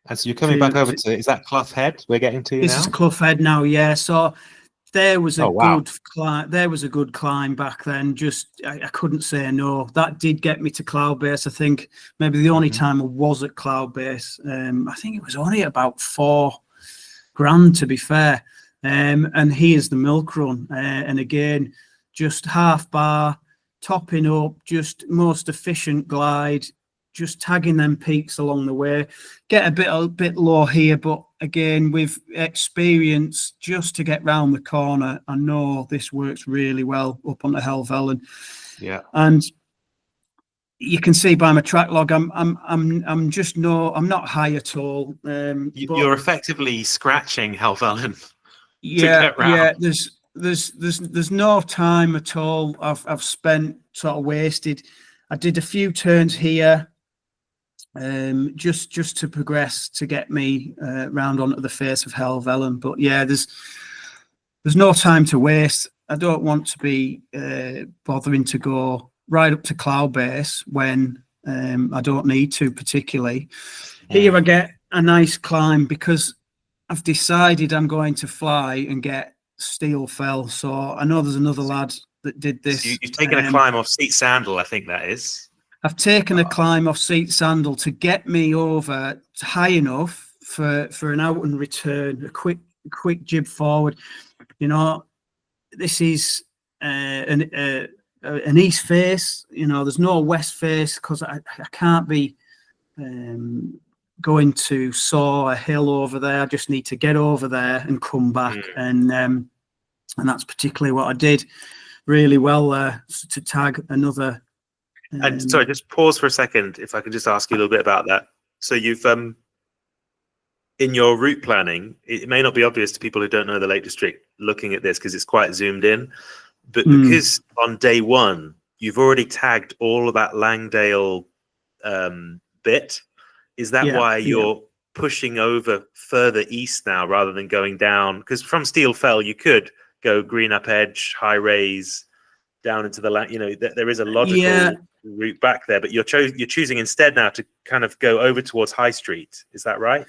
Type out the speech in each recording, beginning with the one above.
And so you're coming back over to, is that Clough Head we're getting to now? This is Clough Head now, yeah. So there was a wow. good climb. There was a good climb back then. Just I couldn't say no. That did get me to cloudbase. I think maybe the only time I was at cloudbase. I think it was only about $4,000 to be fair. And here's the milk run. And again, just half bar, topping up, just most efficient glide, just tagging them peaks along the way. Get a bit low here, but again, with experience, just to get round the corner, I know this works really well up on the Helvellyn. Yeah. And you can see by my track log, I'm not high at all. You're effectively scratching Helvellyn. Yeah, yeah. There's no time at all. I've spent sort of wasted. I did a few turns here, just to progress to get me round onto the face of Helvellyn. But yeah, there's no time to waste. I don't want to be bothering to go right up to cloudbase when I don't need to particularly. Here I get a nice climb because I've decided I'm going to fly and get steel fell. So I know there's another lad that did this. So you've taken a climb off Seat Sandal, I think that is. I've taken a climb off Seat Sandal to get me over high enough for an out and return, a quick jib forward. You know, this is an east face. You know, there's no west face because I can't be going to saw a hill over there. I just need to get over there and come back, and that's particularly what I did really well there to tag another. And sorry, just pause for a second, if I could just ask you a little bit about that. So you've in your route planning, it may not be obvious to people who don't know the Lake District looking at this because it's quite zoomed in, but because on day one you've already tagged all of that Langdale bit. Is that why you're pushing over further east now rather than going down? Because from Steel Fell, you could go Green Up Edge, High Raise, down into the land. You know, there is a logical route back there, but you're choosing instead now to kind of go over towards High Street. Is that right?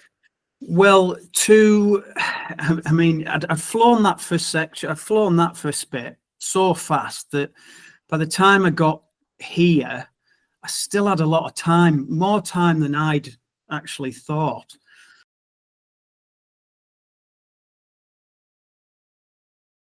Well, I mean, I'd flown that first section. I'd flown that first bit so fast that by the time I got here, I still had a lot of time, more time than I'd actually thought.